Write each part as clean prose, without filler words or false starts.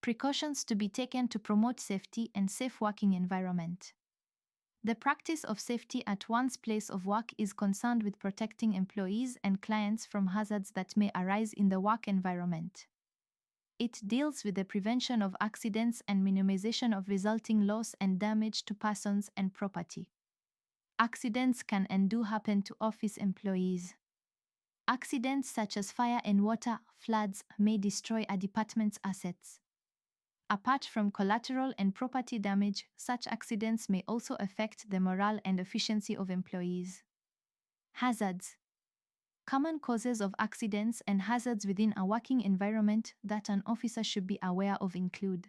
Precautions to be taken to promote safety and safe working environment. The practice of safety at one's place of work is concerned with protecting employees and clients from hazards that may arise in the work environment. It deals with the prevention of accidents and minimization of resulting loss and damage to persons and property. Accidents can and do happen to office employees. Accidents such as fire and water, floods may destroy a department's assets. Apart from collateral and property damage, such accidents may also affect the morale and efficiency of employees. Hazards. Common causes of accidents and hazards within a working environment that an officer should be aware of include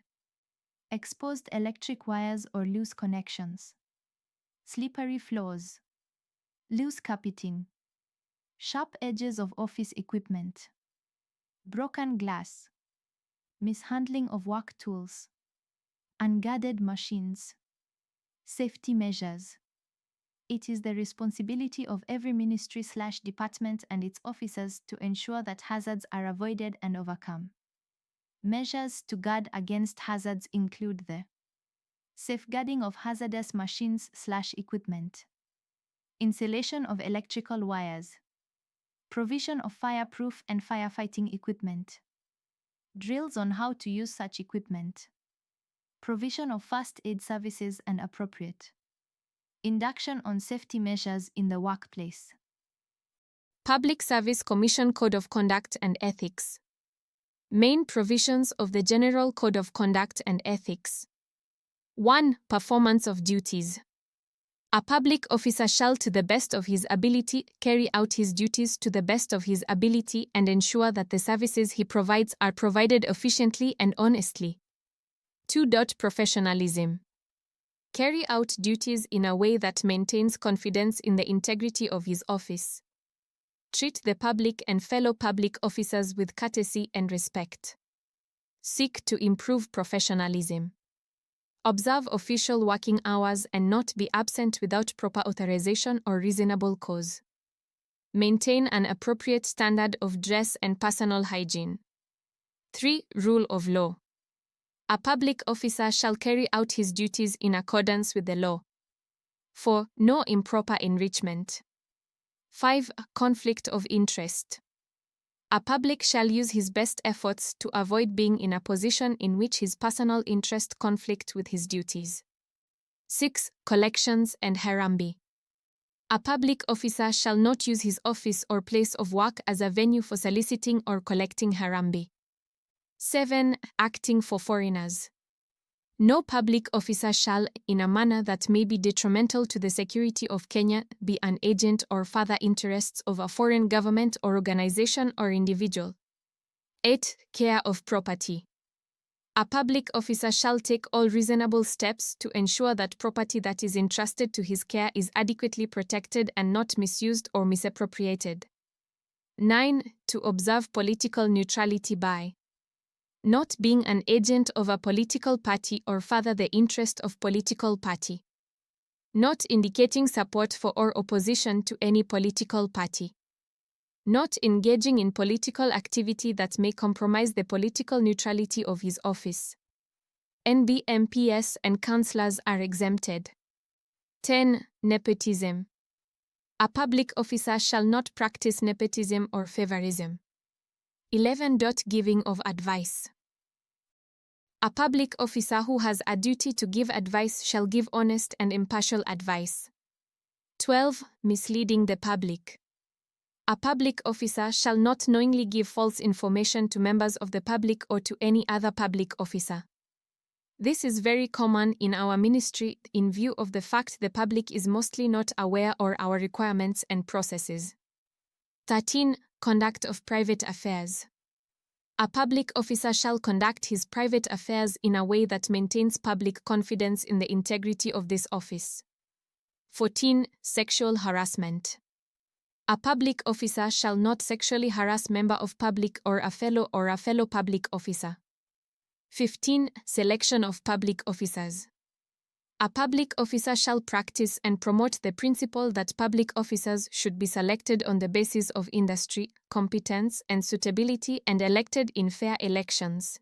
exposed electric wires or loose connections, slippery floors, loose carpeting, sharp edges of office equipment, broken glass, mishandling of work tools, unguarded machines. Safety measures. It is the responsibility of every ministry/department and its officers to ensure that hazards are avoided and overcome. Measures to guard against hazards include the safeguarding of hazardous machines/equipment, installation of electrical wires, provision of fireproof and firefighting equipment, drills on how to use such equipment, provision of first aid services and appropriate induction on safety measures in the workplace. Public Service Commission Code of Conduct and Ethics. Main provisions of the General Code of Conduct and Ethics. 1. Performance of duties. A public officer shall, to the best of his ability, carry out his duties to the best of his ability and ensure that the services he provides are provided efficiently and honestly. 2. Professionalism. Carry out duties in a way that maintains confidence in the integrity of his office. Treat the public and fellow public officers with courtesy and respect. Seek to improve professionalism. Observe official working hours and not be absent without proper authorization or reasonable cause. Maintain an appropriate standard of dress and personal hygiene. 3. Rule of law. A public officer shall carry out his duties in accordance with the law. 4. No improper enrichment. 5. Conflict of interest. A public shall use his best efforts to avoid being in a position in which his personal interest conflict with his duties. 6. Collections and Harambee. A public officer shall not use his office or place of work as a venue for soliciting or collecting Harambee. 7. Acting for foreigners. No public officer shall, in a manner that may be detrimental to the security of Kenya, be an agent or further interests of a foreign government or organization or individual. 8. Care of property. A public officer shall take all reasonable steps to ensure that property that is entrusted to his care is adequately protected and not misused or misappropriated. 9. To observe political neutrality by not being an agent of a political party or further the interest of political party. Not indicating support for or opposition to any political party. Not engaging in political activity that may compromise the political neutrality of his office. NB MPs and councillors are exempted. 10. Nepotism. A public officer shall not practice nepotism or favorism. 11. Giving of advice. A public officer who has a duty to give advice shall give honest and impartial advice. 12. Misleading the public. A public officer shall not knowingly give false information to members of the public or to any other public officer. This is very common in our ministry in view of the fact the public is mostly not aware of our requirements and processes. 13. Conduct of private affairs. A public officer shall conduct his private affairs in a way that maintains public confidence in the integrity of this office. 14. Sexual harassment. A public officer shall not sexually harass member of public or a fellow public officer. 15. Selection of public officers. A public officer shall practice and promote the principle that public officers should be selected on the basis of industry, competence, and suitability and elected in fair elections.